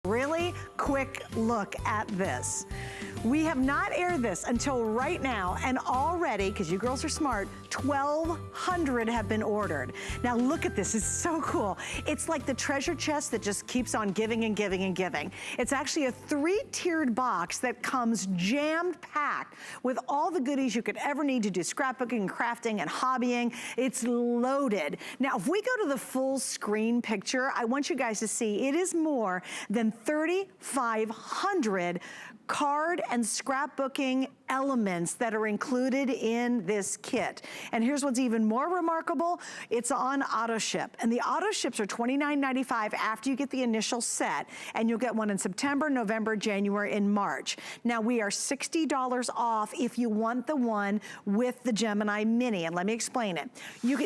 Really quick look at this. We have not aired this until right now, and already, because you girls are smart, 1,200 have been ordered. Now look at this, it's so cool. It's like the treasure chest that just keeps on giving and giving and giving. It's actually a 3-tiered box that comes jam-packed with all the goodies you could ever need to do scrapbooking, crafting, and hobbying. It's loaded. Now, if we go to the full screen picture, I want you guys to see it is more than 3,500 card and scrapbooking elements that are included in this kit. And here's what's even more remarkable. It's on AutoShip. And the AutoShips are $29.95 after you get the initial set. And you'll get one in September, November, January, and March. Now, we are $60 off if you want the one with the Gemini Mini. And let me explain it.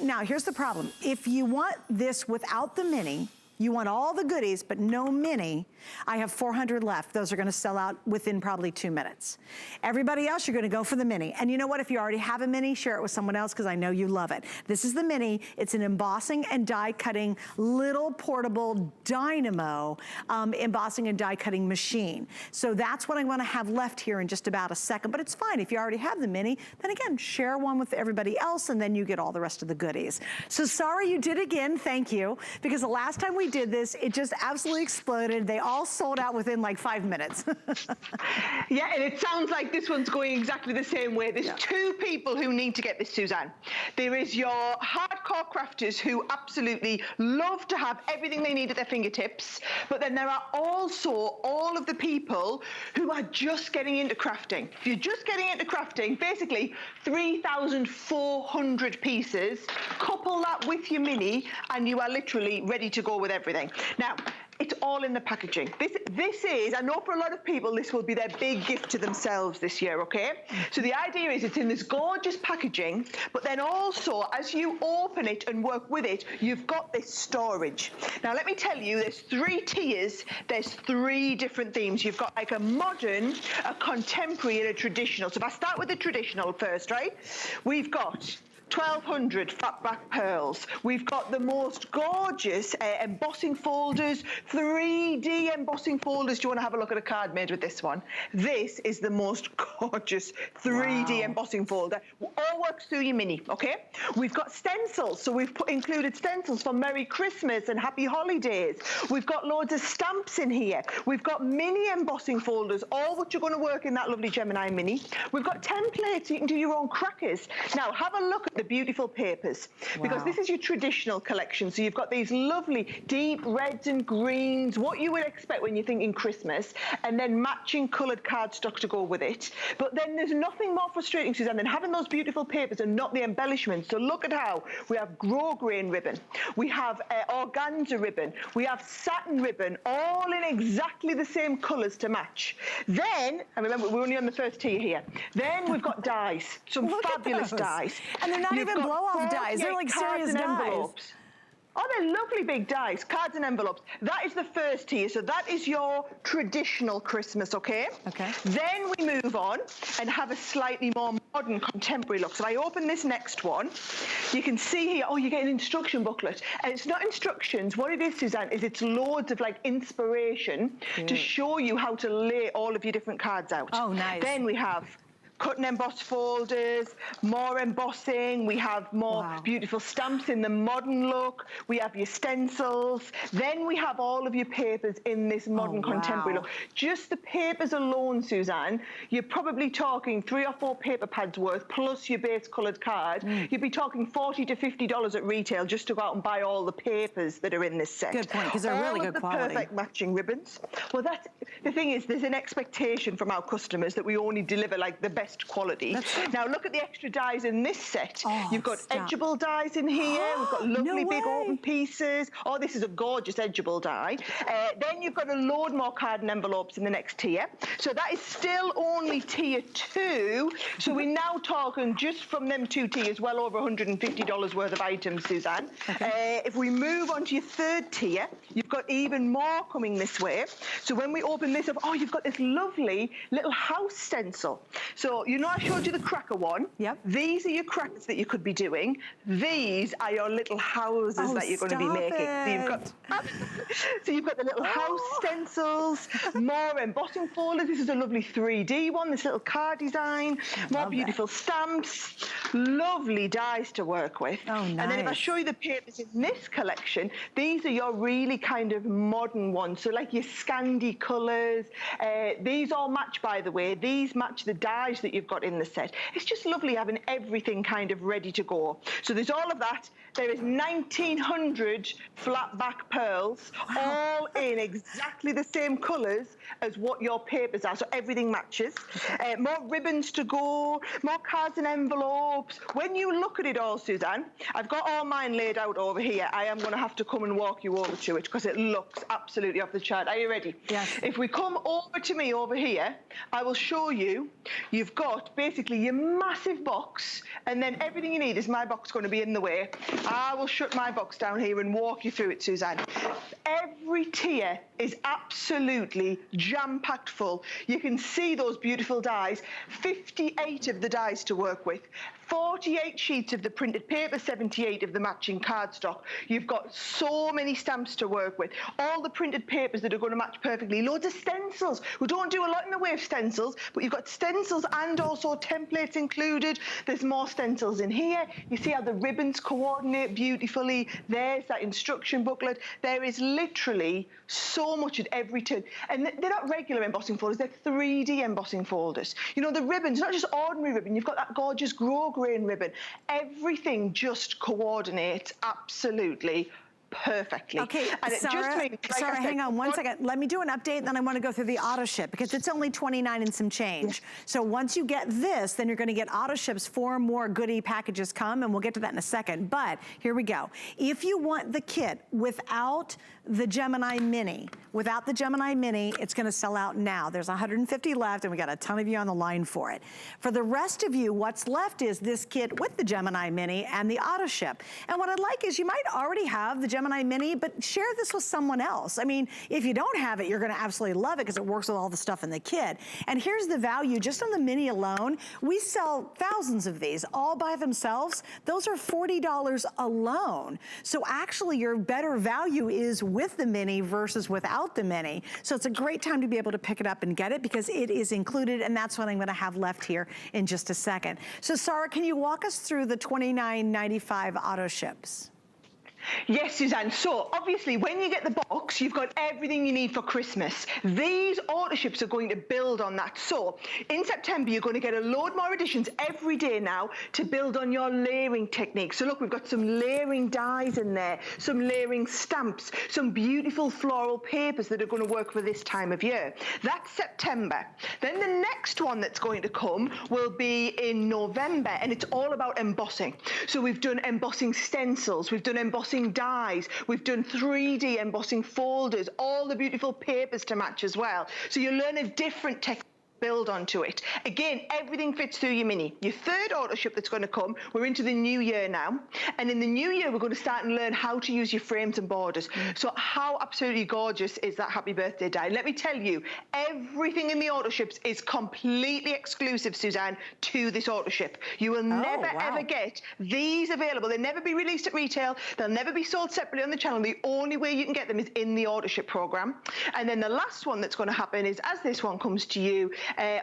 Now, here's the problem. If you want this without the Mini, you want all the goodies, but no Mini, I have 400 left. Those are gonna sell out within probably 2 minutes. Everybody else, you're gonna go for the Mini. And you know what, if you already have a Mini, share it with someone else because I know you love it. This is the Mini. It's an embossing and die cutting little portable dynamo embossing and die cutting machine. So that's what I'm gonna have left here in just about a second, but it's fine. If you already have the Mini, then again, share one with everybody else and then you get all the rest of the goodies. So sorry you did again, thank you, because the last time we did this, it just absolutely exploded. They all sold out within like 5 minutes. Yeah, and it sounds like this one's going exactly the same way. There's two people who need to get this, Suzanne. There is your hardcore crafters who absolutely love to have everything they need at their fingertips, but then there are also all of the people who are just getting into crafting. If you're just getting into crafting, basically 3,400 pieces, couple that with your Mini, and you are literally ready to go with everything. Now, it's all in the packaging. This is, I know for a lot of people, this will be their big gift to themselves this year, okay? So the idea is it's in this gorgeous packaging, but then also, as you open it and work with it, you've got this storage. Now, let me tell you, there's 3 tiers, there's 3 different themes. You've got like a modern, a contemporary, and a traditional. So if I start with the traditional first, right? We've got 1,200 flat back pearls. We've got the most gorgeous embossing folders, 3D embossing folders. Do you want to have a look at a card made with this one? This is the most gorgeous 3D embossing folder. All works through your Mini, okay? We've got stencils, so we've included stencils for Merry Christmas and Happy Holidays. We've got loads of stamps in here. We've got mini embossing folders, all which are going to work in that lovely Gemini Mini. We've got templates, so you can do your own crackers. Now, have a look at the beautiful papers, because this is your traditional collection. So you've got these lovely deep reds and greens, what you would expect when you're thinking Christmas, and then matching coloured cardstock to go with it. But then there's nothing more frustrating, Suzanne, than having those beautiful papers and not the embellishments. So look at how we have grosgrain ribbon, we have organza ribbon, we have satin ribbon, all in exactly the same colours to match. Then, and remember, we're only on the first tier here, then we've got dies, some fabulous dies. And they're not even blow-off dies, they're like serious dies. Oh, they're lovely big dies, cards and envelopes. That is the first tier, so that is your traditional Christmas, okay? Okay. Then we move on and have a slightly more modern, contemporary look. So I open this next one. You can see here, oh, you get an instruction booklet. And it's not instructions. What it is, Suzanne, is it's loads of like inspiration to show you how to lay all of your different cards out. Oh, nice. Then we have cut and emboss folders, more embossing, we have more beautiful stamps in the modern look, we have your stencils, then we have all of your papers in this modern contemporary look. Just the papers alone, Suzanne, you're probably talking 3 or 4 paper pads worth, plus your base coloured card. You'd be talking $40 to $50 at retail just to go out and buy all the papers that are in this set. Good point, because they're really good quality. All of the perfect matching ribbons. Well, that's, the thing is, there's an expectation from our customers that we only deliver like the best quality. Now look at the extra dies in this set. You've got edgeable dies in here. We've got lovely big open pieces. Oh, this is a gorgeous edgeable die. Then you've got a load more card and envelopes in the next tier. So that is still only tier 2. So we're now talking just from them 2 tiers, well over $150 worth of items, Suzanne. If we move on to your 3rd tier, you've got even more coming this way. So when we open this up, oh, you've got this lovely little house stencil. So So, you know, I showed you the cracker one. Yep. These are your crackers that you could be doing. These are your little houses that you're going to be making. So you've got the little house stencils, more embossing folders. This is a lovely 3D one, this little card design, more beautiful stamps, lovely dies to work with. Oh, nice. And then if I show you the papers in this collection, these are your really kind of modern ones. So like your Scandi colours. These all match, by the way. These match the dies that you've got in the set. It's just lovely having everything kind of ready to go. So there's all of that. There is 1,900 flat back pearls, all in exactly the same colours as what your papers are, so everything matches. More ribbons to go, more cards and envelopes. When you look at it all, Suzanne, I've got all mine laid out over here. I am going to have to come and walk you over to it because it looks absolutely off the chart. Are you ready? Yes. If we come over to me over here, I will show you. You've got basically your massive box, and then everything you need is my box going to be in the way. I will shut my box down here and walk you through it, Suzanne. Every tier is absolutely jam-packed full. You can see those beautiful dies. 58 of the dies to work with. 48 sheets of the printed paper, 78 of the matching cardstock. You've got so many stamps to work with. All the printed papers that are going to match perfectly. Loads of stencils. We don't do a lot in the way of stencils, but you've got stencils and also templates included. There's more stencils in here. You see how the ribbons coordinate beautifully. There's that instruction booklet. There is literally so much at every turn. And they're not regular embossing folders, they're 3D embossing folders. You know, the ribbons, not just ordinary ribbon, you've got that gorgeous grosgrain ribbon. Everything just coordinates absolutely perfectly. Okay, and Sarah, hang on one second. Let me do an update, and then I want to go through the AutoShip because it's only $29 and some change. Yeah. So once you get this, then you're going to get AutoShip's 4 more goodie packages come, and we'll get to that in a second. But here we go. If you want the kit without the Gemini Mini, it's going to sell out now. There's 150 left, and we got a ton of you on the line for it. For the rest of you, what's left is this kit with the Gemini Mini and the AutoShip. And what I'd like is you might already have the Gemini Mini, but share this with someone else. I mean, if you don't have it, you're gonna absolutely love it because it works with all the stuff in the kit. And here's the value, just on the Mini alone, we sell thousands of these all by themselves. Those are $40 alone. So actually your better value is with the Mini versus without the Mini. So it's a great time to be able to pick it up and get it because it is included, and that's what I'm gonna have left here in just a second. So Sarah, can you walk us through the $29.95 AutoShips? Yes, Suzanne. So obviously when you get the box, you've got everything you need for Christmas. These AutoShips are going to build on that. So in September, you're going to get a load more additions every day now to build on your layering technique. So look, we've got some layering dies in there, some layering stamps, some beautiful floral papers that are going to work for this time of year. That's September. Then the next one that's going to come will be in November, and it's all about embossing. So we've done embossing stencils, we've done embossing dies, we've done 3D embossing folders, all the beautiful papers to match as well. So you learn a different technique. Build onto it. Again, everything fits through your Mini. Your third AutoShip that's going to come, we're into the new year now, and in the new year we're going to start and learn how to use your frames and borders. So how absolutely gorgeous is that happy birthday die? Let me tell you, everything in the AutoShips is completely exclusive, Suzanne, to this AutoShip. You will never ever get these available. They'll never be released at retail. They'll never be sold separately on the channel. The only way you can get them is in the AutoShip program. And then the last one that's going to happen is, as this one comes to you,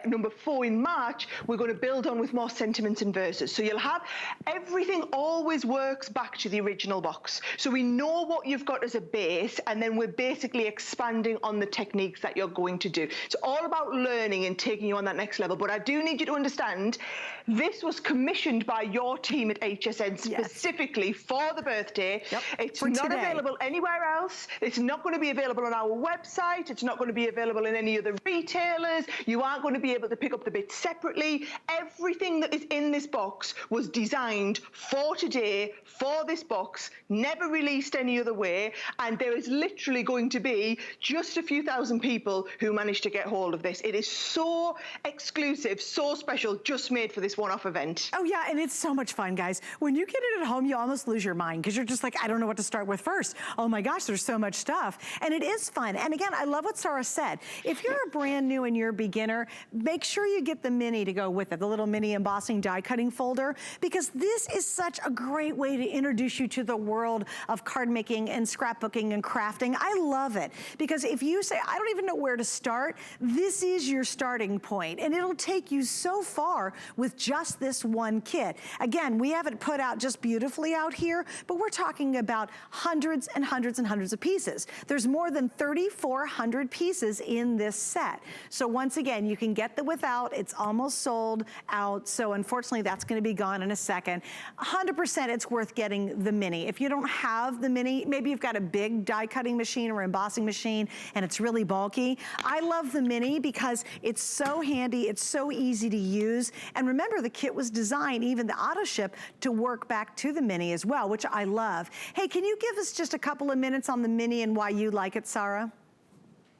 number 4 in March, we're going to build on with more sentiments and verses. So you'll have everything always works back to the original box. So we know what you've got as a base, and then we're basically expanding on the techniques that you're going to do. It's all about learning and taking you on that next level. But I do need you to understand, this was commissioned by your team at HSN specifically for the birthday. It's not available anywhere else. It's not going to be available on our website. It's not going to be available in any other retailers. You aren't going to be able to pick up the bits separately. Everything that is in this box was designed for today, for this box, never released any other way, and there is literally going to be just a few thousand people who managed to get hold of this. It is so exclusive, so special, just made for this one-off event. Oh yeah, and it's so much fun, guys. When you get it at home, you almost lose your mind because you're just like, I don't know what to start with first. Oh my gosh, there's so much stuff. And it is fun. And again, I love what Sarah said. If you're a brand new and you're a beginner, beginner, make sure you get the mini to go with it, the little mini embossing die cutting folder, because this is such a great way to introduce you to the world of card making and scrapbooking and crafting. I love it, because if you say, I don't even know where to start, this is your starting point, and it'll take you so far with just this one kit. Again, we have it put out just beautifully out here, but we're talking about hundreds and hundreds and hundreds of pieces. There's more than 3,400 pieces in this set. So once again, you can get the without, it's almost sold out, so unfortunately that's gonna be gone in a second. 100% it's worth getting the mini. If you don't have the mini, maybe you've got a big die cutting machine or embossing machine and it's really bulky. I love the mini because it's so handy, it's so easy to use, and remember the kit was designed, even the AutoShip, to work back to the mini as well, which I love. Hey, can you give us just a couple of minutes on the mini and why you like it, Sarah?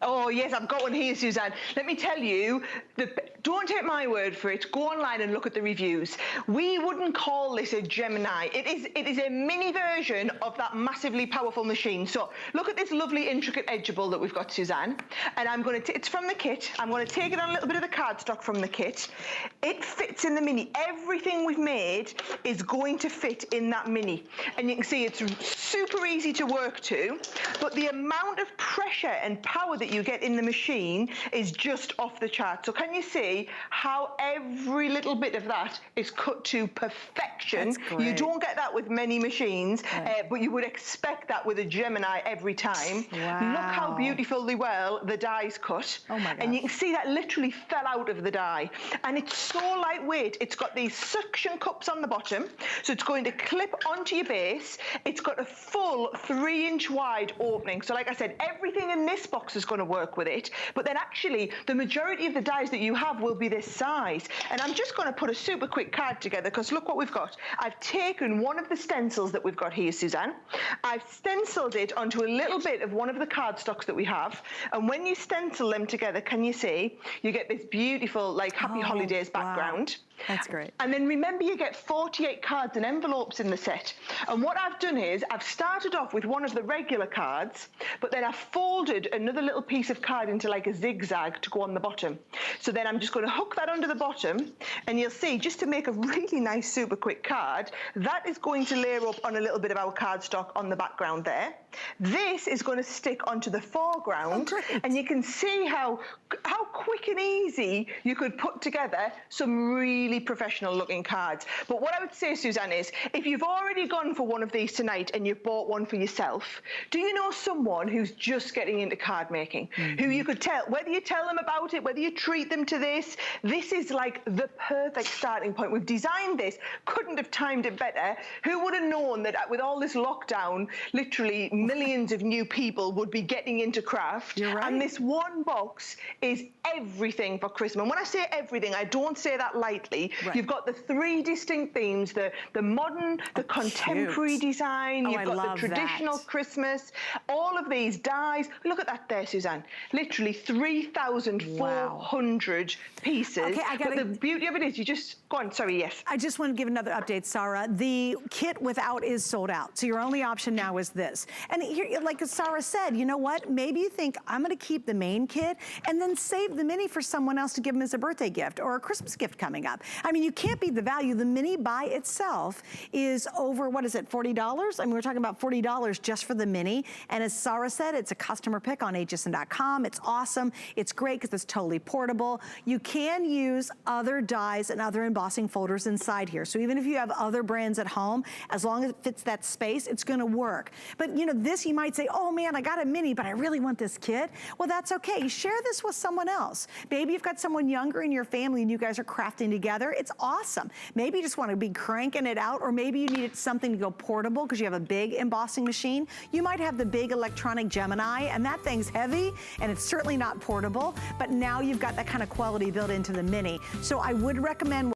Oh yes, I've got one here, Suzanne. Let me tell you, don't take my word for it. Go online and look at the reviews. We wouldn't call this a Gemini. It is a mini version of that massively powerful machine. So look at this lovely intricate edgeable that we've got, Suzanne. And it's from the kit. I'm going to take it on a little bit of the cardstock from the kit. It fits in the mini. Everything we've made is going to fit in that mini. And you can see it's super easy to work to, but the amount of pressure and power that you get in the machine is just off the chart. So can you see how every little bit of that is cut to perfection? You don't get that with many machines, but you would expect that with a Gemini every time. Wow. Look how beautifully well the die's cut. Oh my gosh. And you can see that literally fell out of the die. And it's so lightweight. It's got these suction cups on the bottom, so it's going to clip onto your base. It's got a full 3-inch wide opening. So like I said, everything in this box is going to work with it, but then actually the majority of the dies that you have will be this size. And I'm just going to put a super quick card together, because look what we've got. I've taken one of the stencils that we've got here, Suzanne. I've stenciled it onto a little bit of one of the cardstocks that we have, and when you stencil them together, can you see, you get this beautiful like happy holidays background. That's great. And then remember, you get 48 cards and envelopes in the set. And what I've done is I've started off with one of the regular cards, but then I've folded another little piece of card into like a zigzag to go on the bottom. So then I'm just going to hook that under the bottom, and you'll see, just to make a really nice super quick card, that is going to layer up on a little bit of our cardstock on the background there. This is going to stick onto the foreground, and you can see how quick and easy you could put together some really professional looking cards. But what I would say, Suzanne, is if you've already gone for one of these tonight and you've bought one for yourself, do you know someone who's just getting into card making, who you could tell, whether you tell them about it, whether you treat them to this is like the perfect starting point. We've designed this, couldn't have timed it better. Who would have known that with all this lockdown, literally millions of new people would be getting into craft? You're right. And this one box is everything for Christmas. And when I say everything, I don't say that lightly. You've got the 3 distinct themes, the modern, the contemporary design, you've got the traditional Christmas, all of these dies. Look at that there, Suzanne. Literally 3,400 pieces. Okay, but the beauty of it is you just, go on, sorry, yes. I just want to give another update, Sarah. The kit without is sold out, so your only option now is this. And here, like Sarah said, you know what? Maybe you think, I'm going to keep the main kit and then save the mini for someone else to give them as a birthday gift or a Christmas gift coming up. I mean, you can't beat the value. The mini by itself is over, what is it, $40? I mean, we're talking about $40 just for the mini. And as Sarah said, it's a customer pick on hsn.com. It's awesome. It's great because it's totally portable. You can use other dies and other embossing folders inside here. So even if you have other brands at home, as long as it fits that space, it's going to work. But you know, this, you might say, oh man, I got a mini, but I really want this kit. Well, that's okay. Share this with someone else. Maybe you've got someone younger in your family and you guys are crafting together. It's awesome. Maybe you just want to be cranking it out, or maybe you need something to go portable because you have a big embossing machine. You might have the big electronic Gemini, and that thing's heavy and it's certainly not portable, but now you've got that kind of quality built into the mini. So I would recommend